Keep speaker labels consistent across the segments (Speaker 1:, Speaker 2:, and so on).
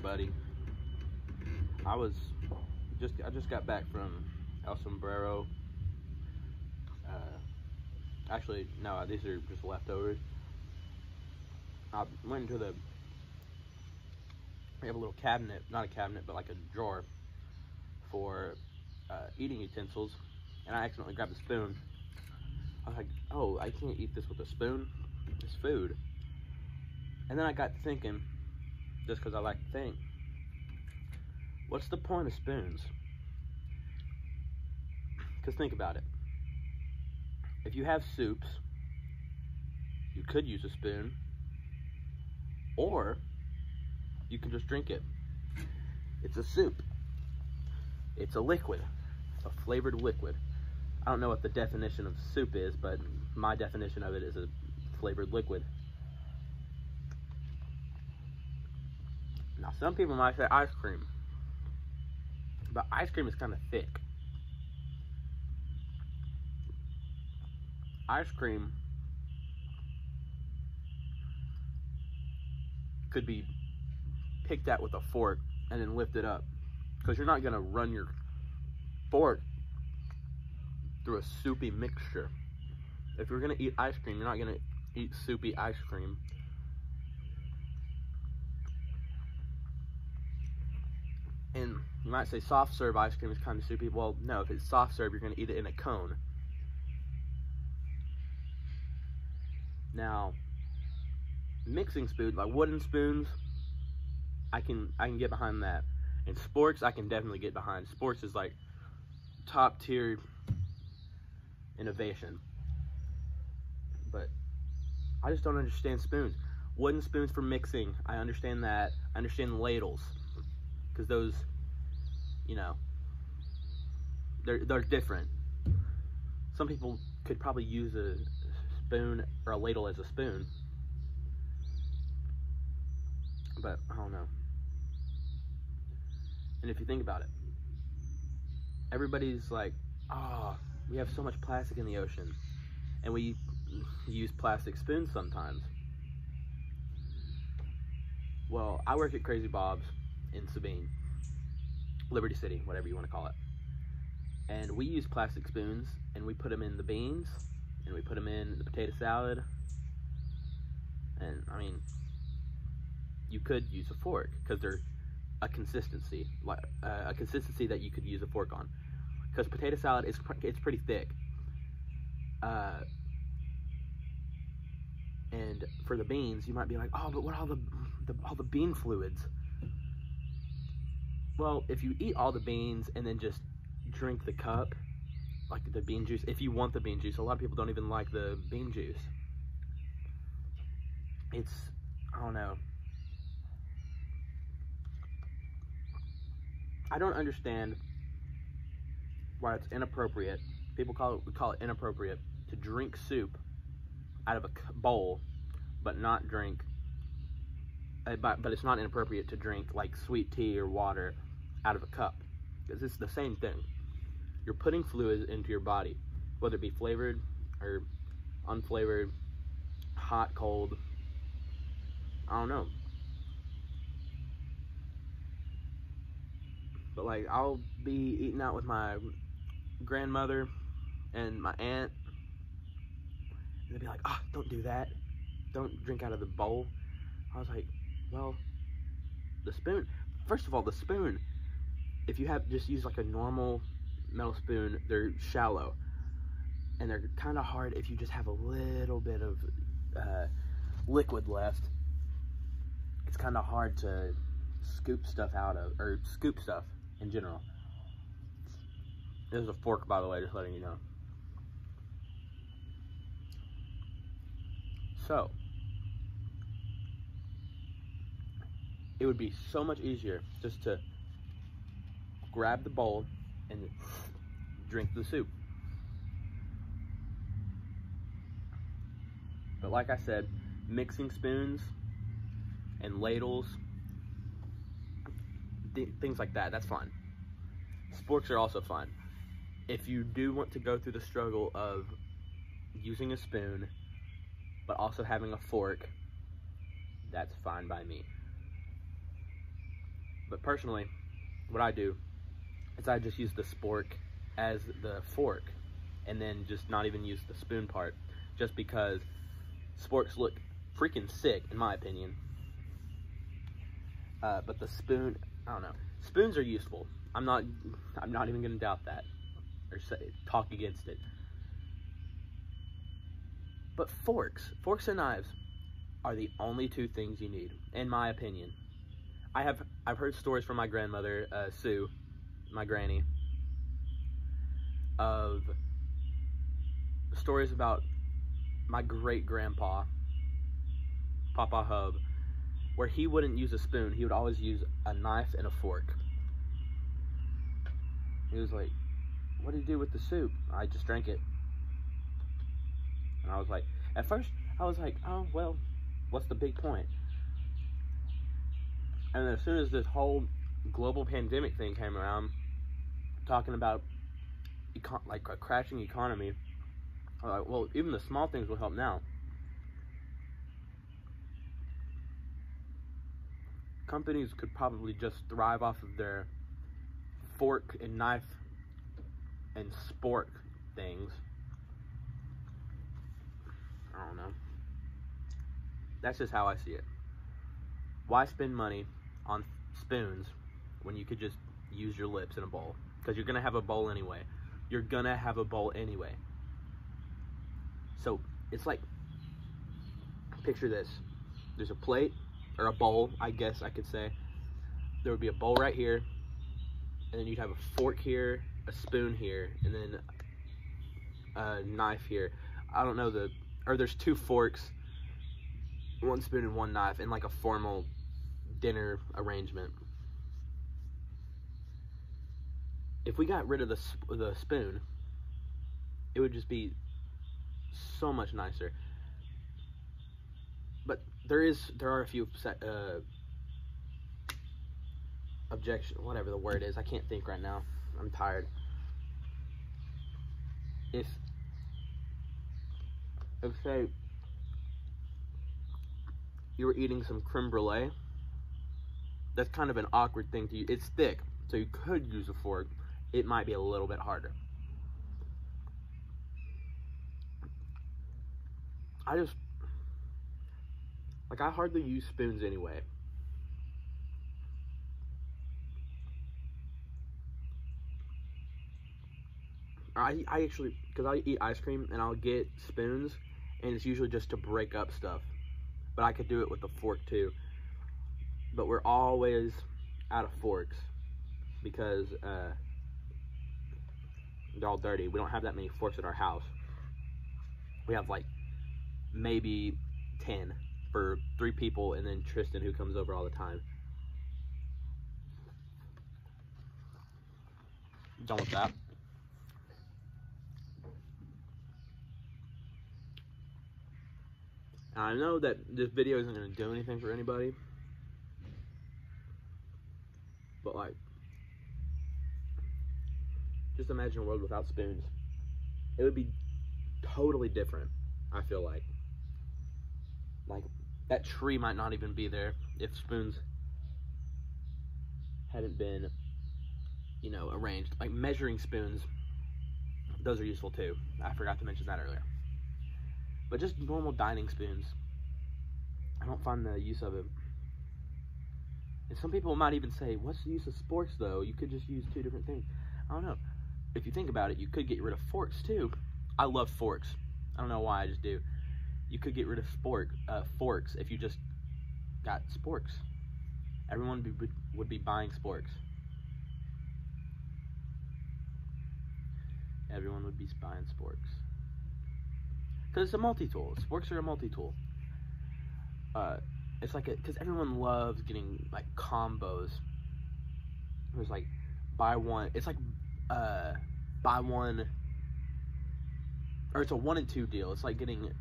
Speaker 1: everybody. I just got back from El Sombrero. Actually, no, these are just leftovers. I went into we have a little cabinet, not a cabinet, but like a drawer for eating utensils, and I accidentally grabbed a spoon. I was like, oh, I can't eat this with a spoon. It's food. And then I got to thinking, just because I like to think, what's the point of spoons? Because think about it. If you have soups, you could use a spoon, or you can just drink it. It's a soup. It's a liquid, a flavored liquid. I don't know what the definition of soup is, but my definition of it is a flavored liquid. Now, some people might say ice cream, but ice cream is kind of thick. Ice cream could be picked at with a fork and then lifted up, because you're not going to run your fork through a soupy mixture. If you're going to eat ice cream, you're not going to eat soupy ice cream. And you might say soft serve ice cream is kind of soupy. Well, no, if it's soft serve, you're going to eat it in a cone. Now, mixing spoons, like wooden spoons, I can get behind that. And sporks, I can definitely get behind. Sporks is like top tier innovation. But I just don't understand spoons. Wooden spoons for mixing, I understand that. I understand ladles, because those, you know, they're different. Some people could probably use a spoon or a ladle as a spoon, but I don't know. And if you think about it, everybody's like, oh, we have so much plastic in the ocean, and we use plastic spoons sometimes. Well, I work at Crazy Bob's in Sabine, Liberty City, whatever you want to call it. And we use plastic spoons, and we put them in the beans, and we put them in the potato salad. And I mean, you could use a fork, because they're a consistency, like a consistency that you could use a fork on. Because potato salad it's pretty thick. And for the beans, you might be like, oh, but what all the bean fluids? Well, if you eat all the beans and then just drink the cup, like the bean juice, if you want the bean juice, a lot of people don't even like the bean juice. I don't know. I don't understand why it's inappropriate. We call it inappropriate to drink soup out of a bowl, but not drink. But it's not inappropriate to drink like sweet tea or water out of a cup, because it's the same thing. You're putting fluids into your body, whether it be flavored or unflavored, hot, cold. I don't know. But like, I'll be eating out with my grandmother and my aunt, and they'll be like, oh, don't do that. Don't drink out of the bowl. I was like, well, the spoon. First of all, the spoon, if you just use like a normal metal spoon, they're shallow. And they're kind of hard if you just have a little bit of liquid left. It's kind of hard to scoop stuff out of, or scoop stuff in general. There's a fork, by the way, just letting you know. So, it would be so much easier just to grab the bowl and drink the soup. But like I said, mixing spoons and ladles, things like that, that's fine. Sporks are also fine. If you do want to go through the struggle of using a spoon, but also having a fork, that's fine by me. But personally, what I do is I just use the spork as the fork, and then just not even use the spoon part, just because sporks look freaking sick in my opinion. But the spoon, I don't know. Spoons are useful. I'm not even gonna doubt that or talk against it. But forks and knives are the only two things you need, in my opinion. I've heard stories from my grandmother, Sue, my granny, of stories about my great-grandpa, Papa Hub, where he wouldn't use a spoon. He would always use a knife and a fork. He was like, "What do you do with the soup?" "I just drank it." And I was like, at first, I was like, oh, well, what's the big point? And as soon as this whole global pandemic thing came around, talking about like a crashing economy, I was like, well, even the small things will help now. Companies could probably just thrive off of their fork and knife and spork things. I don't know. That's just how I see it. Why spend money on spoons when you could just use your lips in a bowl? Because you're going to have a bowl anyway. You're going to have a bowl anyway. So it's like, picture this. There's a plate, or a bowl, I guess I could say. There would be a bowl right here, and then you'd have a fork here, a spoon here, and then a knife here. I don't know or there's two forks, one spoon and one knife, in like a formal dinner arrangement. If we got rid of the spoon, it would just be so much nicer. But there are a few whatever the word is. I can't think right now. I'm tired. If say you were eating some creme brulee, that's kind of an awkward thing to use. It's thick, so you could use a fork. It might be a little bit harder. I hardly use spoons anyway. I actually, because I eat ice cream and I'll get spoons, and it's usually just to break up stuff. But I could do it with a fork too. But we're always out of forks because they're all dirty. We don't have that many forks at our house. We have like maybe 10 for 3 people, and then Tristan, who comes over all the time. Done with that. I know that this video isn't going to do anything for anybody, but like, just imagine a world without spoons. It would be totally different, I feel like. Like, that tree might not even be there if spoons hadn't been, you know, arranged. Like measuring spoons, those are useful too. I forgot to mention that earlier. But just normal dining spoons, I don't find the use of it. And some people might even say, what's the use of sporks though? You could just use 2 different things. I don't know. If you think about it, you could get rid of forks too. I love forks. I don't know why, I just do. You could get rid of forks if you just got sporks. Everyone would be buying sporks. Everyone would be buying sporks. Because it's a multi-tool. Sporks are a multi-tool. It's like because everyone loves getting like combos. There's like buy one. It's like buy one, or it's a 1 and 2 deal. It's like getting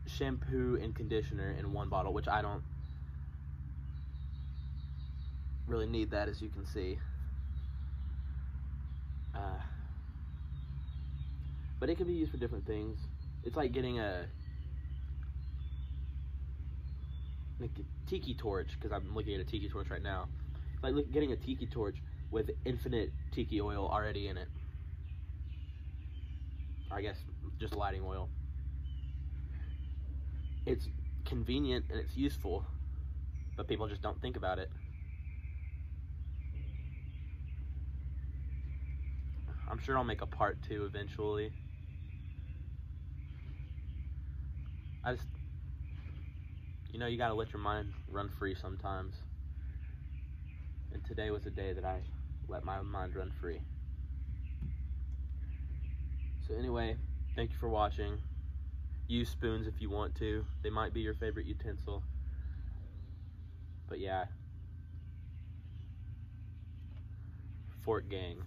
Speaker 1: shampoo and conditioner in one bottle, which I don't really need that, as you can see. But it can be used for different things. It's like getting a tiki torch, because I'm looking at a tiki torch right now. It's like getting a tiki torch with infinite tiki oil already in it. Or I guess just lighting oil. It's convenient and it's useful, but people just don't think about it. I'm sure I'll make a part 2 eventually. You gotta let your mind run free sometimes. And today was a day that I let my mind run free. So anyway, thank you for watching. Use spoons if you want to. They might be your favorite utensil. But yeah. Fork gang.